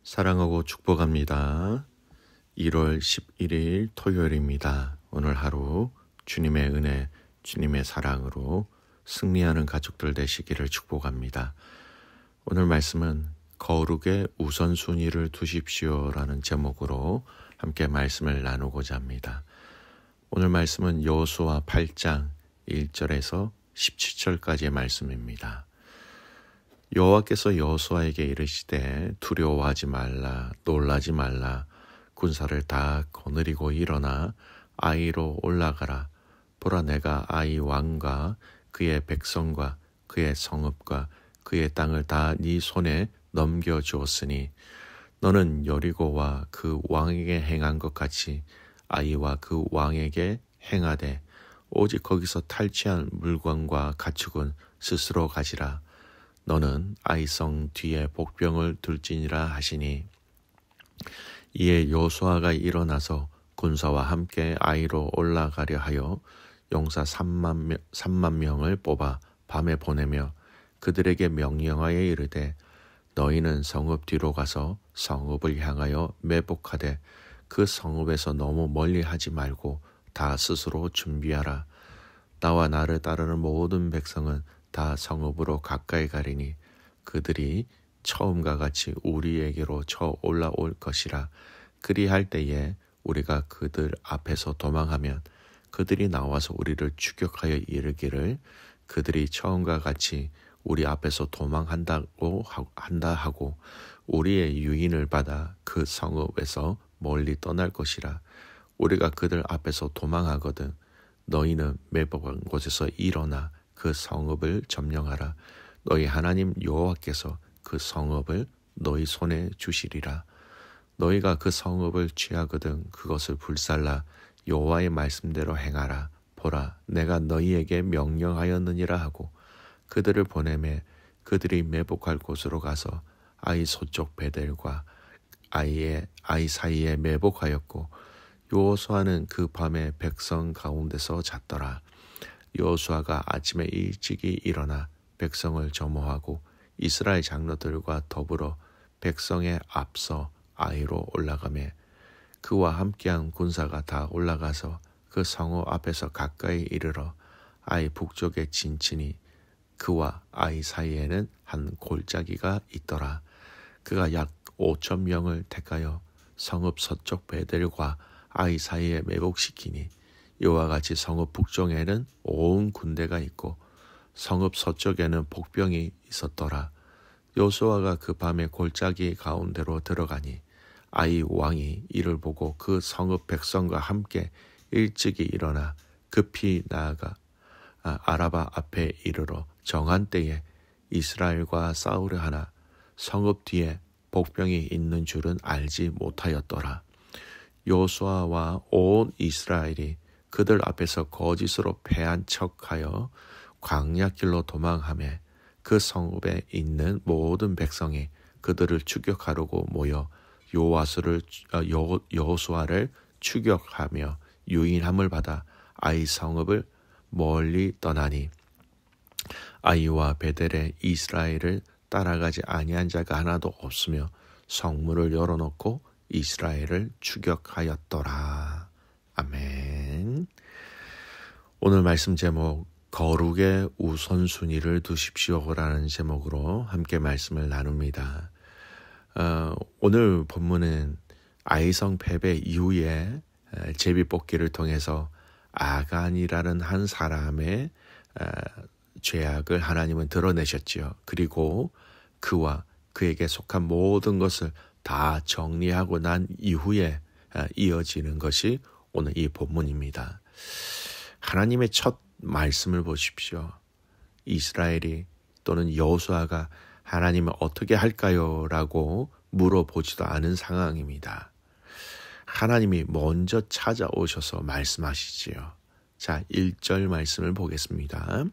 사랑하고 축복합니다. 1월 11일 토요일입니다. 오늘 하루 주님의 은혜, 주님의 사랑으로 승리하는 가족들 되시기를 축복합니다. 오늘 말씀은 거룩의 우선순위를 두십시오라는 제목으로 함께 말씀을 나누고자 합니다. 오늘 말씀은 여호수아 8장 1절에서 17절까지의 말씀입니다. 여호와께서 여호수아에게 이르시되 두려워하지 말라, 놀라지 말라. 군사를 다 거느리고 일어나 아이로 올라가라. 보라, 내가 아이 왕과 그의 백성과 그의 성읍과 그의 땅을 다 네 손에 넘겨주었으니 너는 여리고와 그 왕에게 행한 것 같이 아이와 그 왕에게 행하되 오직 거기서 탈취한 물건과 가축은 스스로 가지라. 너는 아이성 뒤에 복병을 둘지니라 하시니 이에 여호수아가 일어나서 군사와 함께 아이로 올라가려 하여 용사 3만 명을 뽑아 밤에 보내며 그들에게 명령하여 이르되 너희는 성읍 뒤로 가서 성읍을 향하여 매복하되 그 성읍에서 너무 멀리 하지 말고 다 스스로 준비하라. 나와 나를 따르는 모든 백성은 다 성읍으로 가까이 가리니 그들이 처음과 같이 우리에게로 쳐 올라올 것이라. 그리할 때에 우리가 그들 앞에서 도망하면 그들이 나와서 우리를 추격하여 이르기를 그들이 처음과 같이 우리 앞에서 도망한다 하고 우리의 유인을 받아 그 성읍에서 멀리 떠날 것이라. 우리가 그들 앞에서 도망하거든 너희는 매복한 곳에서 일어나 그 성읍을 점령하라. 너희 하나님 여호와께서 그 성읍을 너희 손에 주시리라. 너희가 그 성읍을 취하거든 그것을 불살라 여호와의 말씀대로 행하라. 보라, 내가 너희에게 명령하였느니라 하고 그들을 보내매 그들이 매복할 곳으로 가서 아이 서쪽 베델과 아이 사이에 매복하였고 여호수아는 그 밤에 백성 가운데서 잤더라. 여호수아가 아침에 일찍이 일어나 백성을 점호하고 이스라엘 장로들과 더불어 백성의 앞서 아이로 올라가매 그와 함께한 군사가 다 올라가서 그 성읍 앞에서 가까이 이르러 아이 북쪽에 진치니 그와 아이 사이에는 한 골짜기가 있더라. 그가 약 5천 명을 택하여 성읍 서쪽 베델과 아이 사이에 매복시키니 이와 같이 성읍 북쪽에는 온 군대가 있고 성읍 서쪽에는 복병이 있었더라. 여호수아가 그 밤에 골짜기 가운데로 들어가니 아이 왕이 이를 보고 그 성읍 백성과 함께 일찍이 일어나 급히 나아가 아라바 앞에 이르러 정한 때에 이스라엘과 싸우려 하나 성읍 뒤에 복병이 있는 줄은 알지 못하였더라. 여호수아와 온 이스라엘이 그들 앞에서 거짓으로 패한 척하여 광야길로 도망하며 그 성읍에 있는 모든 백성이 그들을 추격하려고 모여 여호수아를 추격하며 유인함을 받아 아이 성읍을 멀리 떠나니 아이와 베델에 이스라엘을 따라가지 아니한 자가 하나도 없으며 성문을 열어놓고 이스라엘을 추격하였더라. 아멘. 오늘 말씀 제목 거룩의 우선순위를 두십시오라는 제목으로 함께 말씀을 나눕니다. 오늘 본문은 아이성 패배 이후에 제비뽑기를 통해서 아간이라는 한 사람의 죄악을 하나님은 드러내셨지요. 그리고 그와 그에게 속한 모든 것을 다 정리하고 난 이후에 이어지는 것이 오늘 이 본문입니다. 하나님의 첫 말씀을 보십시오. 이스라엘이 또는 여호수아가 하나님은 어떻게 할까요? 라고 물어보지도 않은 상황입니다. 하나님이 먼저 찾아오셔서 말씀하시지요. 자, 1절 말씀을 보겠습니다.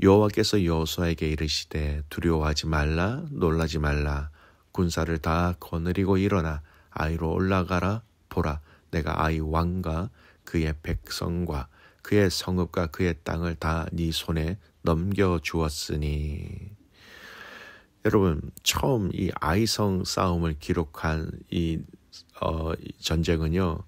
여호와께서 여호수아에게 이르시되 두려워하지 말라, 놀라지 말라. 군사를 다 거느리고 일어나 아이로 올라가라. 보라, 내가 아이 왕과 그의 백성과 그의 성읍과 그의 땅을 다 네 손에 넘겨주었으니. 여러분, 처음 이 아이성 싸움을 기록한 이 전쟁은요,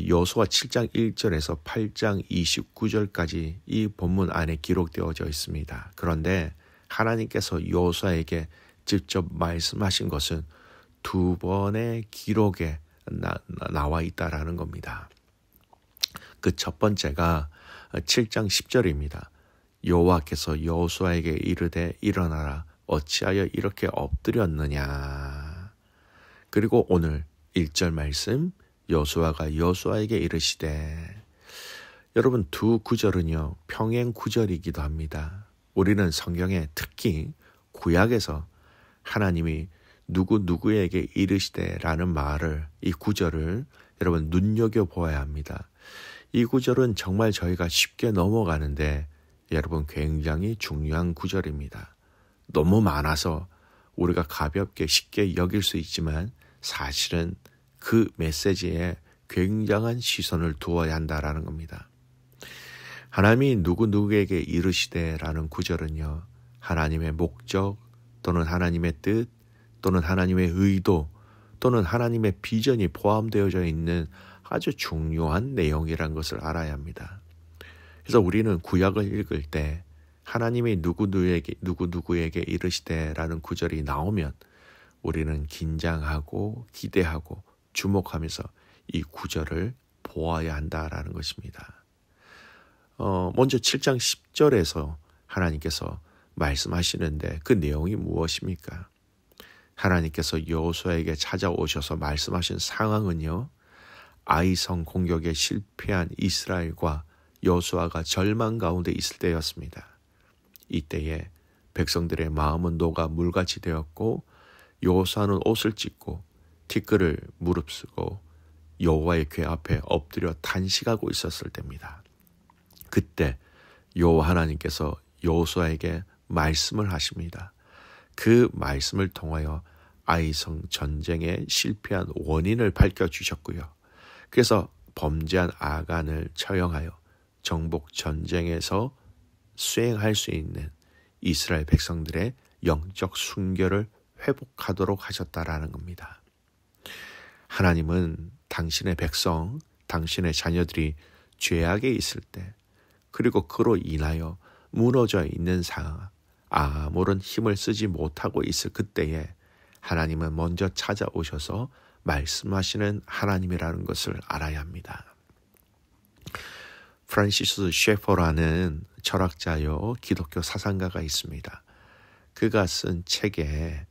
여호수아 7장 1절에서 8장 29절까지 이 본문 안에 기록되어져 있습니다. 그런데 하나님께서 여호수아에게 직접 말씀하신 것은 두 번의 기록에 나와 있다라는 겁니다. 그 첫 번째가 7장 10절입니다. 여호와께서 여호수아에게 이르되 일어나라, 어찌하여 이렇게 엎드렸느냐. 그리고 오늘 1절 말씀, 여호수아가 여호수아에게 이르시되. 여러분, 두 구절은요 평행 구절이기도 합니다. 우리는 성경에 특히 구약에서 하나님이 누구에게 이르시되라는 말을, 이 구절을 여러분 눈여겨보아야 합니다. 이 구절은 정말 저희가 쉽게 넘어가는데 여러분 굉장히 중요한 구절입니다. 너무 많아서 우리가 가볍게 쉽게 여길 수 있지만 사실은 그 메시지에 굉장한 시선을 두어야 한다라는 겁니다. 하나님이 누구에게 이르시되라는 구절은요, 하나님의 목적 또는 하나님의 뜻 또는 하나님의 의도 또는 하나님의 비전이 포함되어져 있는 아주 중요한 내용이라는 것을 알아야 합니다. 그래서 우리는 구약을 읽을 때 하나님이 누구에게 이르시되라는 구절이 나오면 우리는 긴장하고 기대하고 주목하면서 이 구절을 보아야 한다라는 것입니다. 먼저 7장 10절에서 하나님께서 말씀하시는데 그 내용이 무엇입니까? 하나님께서 여호수아에게 찾아오셔서 말씀하신 상황은요, 아이성 공격에 실패한 이스라엘과 여호수아가 절망 가운데 있을 때였습니다. 이때에 백성들의 마음은 녹아 물같이 되었고 여호수아는 옷을 찢고 티끌을 무릅쓰고 여호와의 궤 앞에 엎드려 탄식하고 있었을 때입니다. 그때 여호와 하나님께서 여호수아에게 말씀을 하십니다. 그 말씀을 통하여 아이성 전쟁에 실패한 원인을 밝혀주셨고요. 그래서 범죄한 아간을 처형하여 정복 전쟁에서 수행할 수 있는 이스라엘 백성들의 영적 순결을 회복하도록 하셨다라는 겁니다. 하나님은 당신의 백성, 당신의 자녀들이 죄악에 있을 때, 그리고 그로 인하여 무너져 있는 상황, 아무런 힘을 쓰지 못하고 있을 그때에 하나님은 먼저 찾아오셔서 말씀하시는 하나님이라는 것을 알아야 합니다. 프란시스 셰퍼라는 철학자요 기독교 사상가가 있습니다. 그가 쓴 책에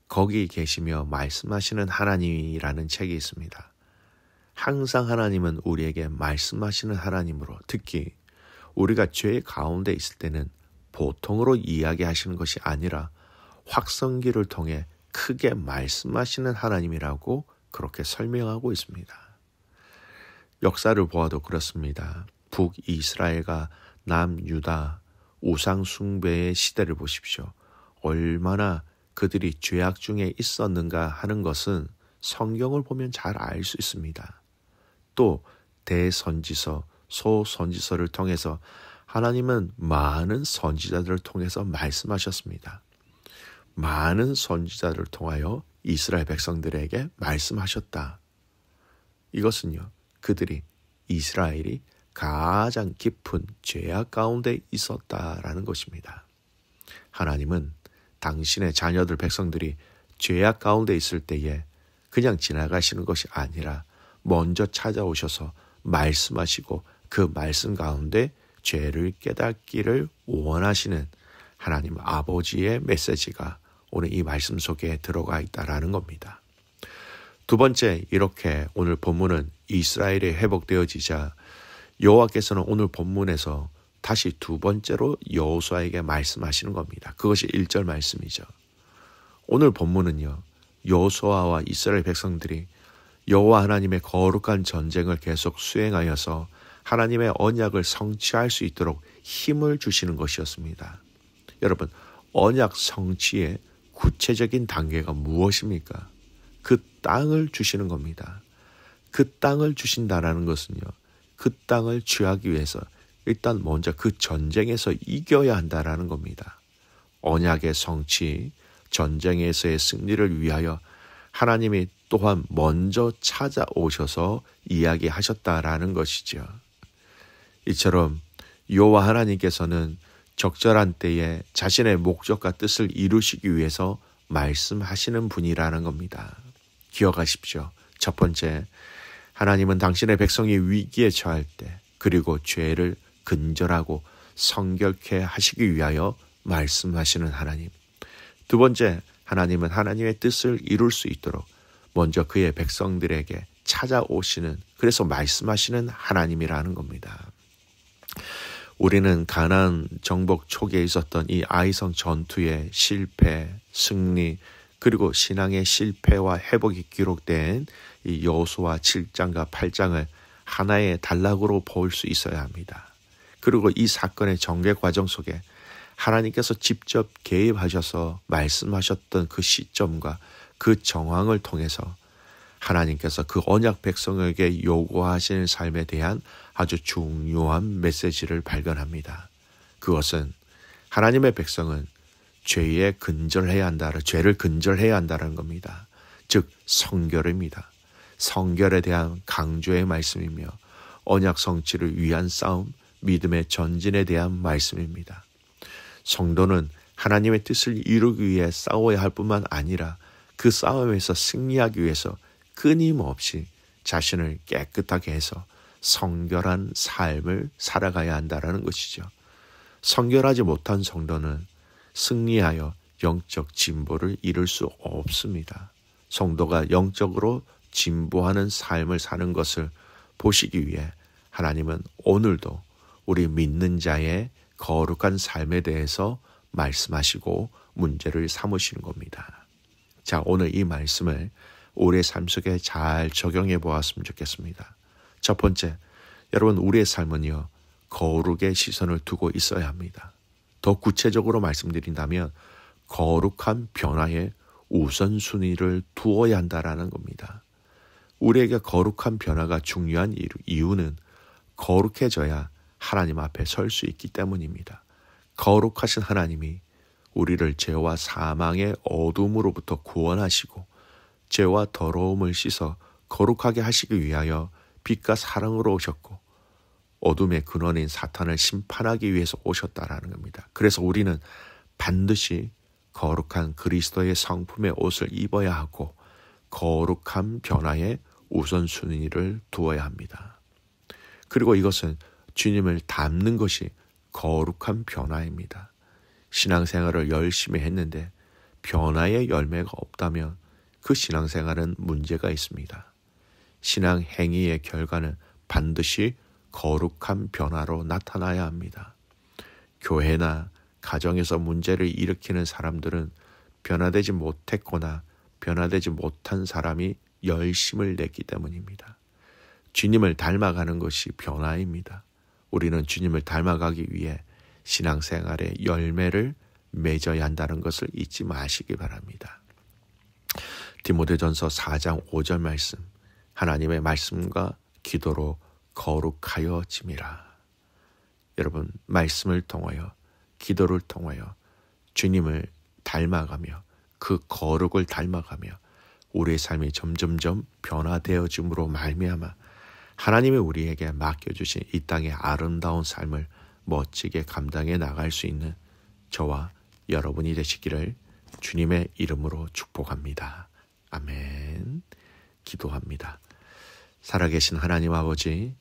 거기 계시며 말씀하시는 하나님이라는 책이 있습니다. 항상 하나님은 우리에게 말씀하시는 하나님으로, 특히 우리가 죄 가운데 있을 때는 보통으로 이야기하시는 것이 아니라 확성기를 통해 크게 말씀하시는 하나님이라고 그렇게 설명하고 있습니다. 역사를 보아도 그렇습니다. 북이스라엘과 남유다 우상 숭배의 시대를 보십시오. 얼마나 그들이 죄악 중에 있었는가 하는 것은 성경을 보면 잘 알 수 있습니다. 또 대선지서, 소선지서를 통해서 하나님은 많은 선지자들을 통해서 말씀하셨습니다. 많은 선지자들을 통하여 이스라엘 백성들에게 말씀하셨다. 이것은요, 그들이 이스라엘이 가장 깊은 죄악 가운데 있었다라는 것입니다. 하나님은 당신의 자녀들 백성들이 죄악 가운데 있을 때에 그냥 지나가시는 것이 아니라 먼저 찾아오셔서 말씀하시고 그 말씀 가운데 죄를 깨닫기를 원하시는 하나님 아버지의 메시지가 오늘 이 말씀 속에 들어가 있다라는 겁니다. 두 번째, 이렇게 오늘 본문은 이스라엘이 회복되어지자 여호와께서는 오늘 본문에서 다시 두 번째로 여호수아에게 말씀하시는 겁니다. 그것이 1절 말씀이죠. 오늘 본문은요, 여호수아와 이스라엘 백성들이 여호와 하나님의 거룩한 전쟁을 계속 수행하여서 하나님의 언약을 성취할 수 있도록 힘을 주시는 것이었습니다. 여러분, 언약 성취의 구체적인 단계가 무엇입니까? 그 땅을 주시는 겁니다. 그 땅을 주신다라는 것은요, 그 땅을 취하기 위해서 일단 먼저 그 전쟁에서 이겨야 한다라는 겁니다. 언약의 성취 전쟁에서의 승리를 위하여 하나님이 또한 먼저 찾아오셔서 이야기하셨다라는 것이죠. 이처럼 여호와 하나님께서는 적절한 때에 자신의 목적과 뜻을 이루시기 위해서 말씀하시는 분이라는 겁니다. 기억하십시오. 첫 번째, 하나님은 당신의 백성이 위기에 처할 때 그리고 죄를 근절하고 성결케 하시기 위하여 말씀하시는 하나님. 두 번째, 하나님은 하나님의 뜻을 이룰 수 있도록 먼저 그의 백성들에게 찾아오시는, 그래서 말씀하시는 하나님이라는 겁니다. 우리는 가나안 정복 초기에 있었던 이 아이성 전투의 실패, 승리, 그리고 신앙의 실패와 회복이 기록된 이 여호수아 7장과 8장을 하나의 단락으로 볼 수 있어야 합니다. 그리고 이 사건의 전개 과정 속에 하나님께서 직접 개입하셔서 말씀하셨던 그 시점과 그 정황을 통해서 하나님께서 그 언약 백성에게 요구하시는 삶에 대한 아주 중요한 메시지를 발견합니다. 그것은 하나님의 백성은 죄에 근절해야 한다, 죄를 근절해야 한다는 겁니다. 즉 성결입니다. 성결에 대한 강조의 말씀이며 언약 성취를 위한 싸움, 믿음의 전진에 대한 말씀입니다. 성도는 하나님의 뜻을 이루기 위해 싸워야 할 뿐만 아니라 그 싸움에서 승리하기 위해서 끊임없이 자신을 깨끗하게 해서 성결한 삶을 살아가야 한다는 것이죠. 성결하지 못한 성도는 승리하여 영적 진보를 이룰 수 없습니다. 성도가 영적으로 진보하는 삶을 사는 것을 보시기 위해 하나님은 오늘도 우리 믿는 자의 거룩한 삶에 대해서 말씀하시고 문제를 삼으시는 겁니다. 자, 오늘 이 말씀을 우리의 삶 속에 잘 적용해 보았으면 좋겠습니다. 첫 번째, 여러분 우리의 삶은요, 거룩의 시선을 두고 있어야 합니다. 더 구체적으로 말씀드린다면 거룩한 변화에 우선순위를 두어야 한다라는 겁니다. 우리에게 거룩한 변화가 중요한 이유는 거룩해져야 하나님 앞에 설 수 있기 때문입니다. 거룩하신 하나님이 우리를 죄와 사망의 어둠으로부터 구원하시고 죄와 더러움을 씻어 거룩하게 하시기 위하여 빛과 사랑으로 오셨고 어둠의 근원인 사탄을 심판하기 위해서 오셨다라는 겁니다. 그래서 우리는 반드시 거룩한 그리스도의 성품의 옷을 입어야 하고 거룩한 변화에 우선순위를 두어야 합니다. 그리고 이것은 주님을 닮는 것이 거룩한 변화입니다. 신앙생활을 열심히 했는데 변화의 열매가 없다면 그 신앙생활은 문제가 있습니다. 신앙 행위의 결과는 반드시 거룩한 변화로 나타나야 합니다. 교회나 가정에서 문제를 일으키는 사람들은 변화되지 못했거나 변화되지 못한 사람이 열심을 냈기 때문입니다. 주님을 닮아가는 것이 변화입니다. 우리는 주님을 닮아가기 위해 신앙생활의 열매를 맺어야 한다는 것을 잊지 마시기 바랍니다. 디모데전서 4장 5절 말씀, 하나님의 말씀과 기도로 거룩하여짐이라. 여러분, 말씀을 통하여 기도를 통하여 주님을 닮아가며 그 거룩을 닮아가며 우리의 삶이 점점점 변화되어짐으로 말미암아 하나님이 우리에게 맡겨주신 이 땅의 아름다운 삶을 멋지게 감당해 나갈 수 있는 저와 여러분이 되시기를 주님의 이름으로 축복합니다. 아멘. 기도합니다. 살아계신 하나님 아버지,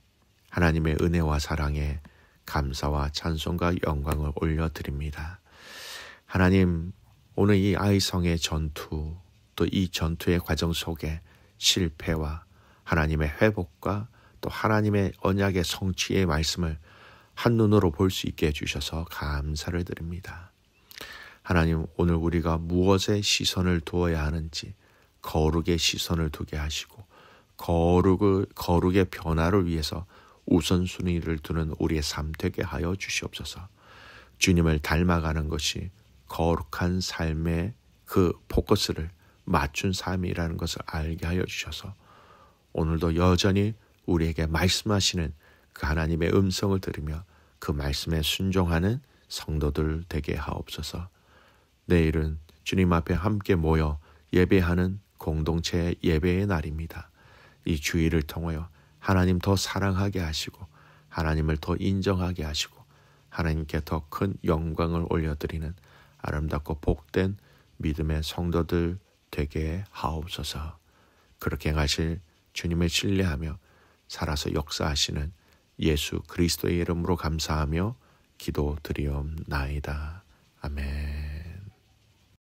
하나님의 은혜와 사랑에 감사와 찬송과 영광을 올려드립니다. 하나님, 오늘 이 아이성의 전투, 또 이 전투의 과정 속에 실패와 하나님의 회복과 또 하나님의 언약의 성취의 말씀을 한눈으로 볼 수 있게 해주셔서 감사를 드립니다. 하나님, 오늘 우리가 무엇에 시선을 두어야 하는지 거룩의 시선을 두게 하시고 거룩의 변화를 위해서 우선순위를 두는 우리의 삶 되게 하여 주시옵소서. 주님을 닮아가는 것이 거룩한 삶의 그 포커스를 맞춘 삶이라는 것을 알게 하여 주셔서 오늘도 여전히 우리에게 말씀하시는 그 하나님의 음성을 들으며 그 말씀에 순종하는 성도들 되게 하옵소서. 내일은 주님 앞에 함께 모여 예배하는 공동체 예배의 날입니다. 이 주일을 통하여 하나님 더 사랑하게 하시고 하나님을 더 인정하게 하시고 하나님께 더 큰 영광을 올려드리는 아름답고 복된 믿음의 성도들 되게 하옵소서. 그렇게 행하실 주님을 신뢰하며 살아서 역사하시는 예수 그리스도의 이름으로 감사하며 기도드리옵나이다. 아멘.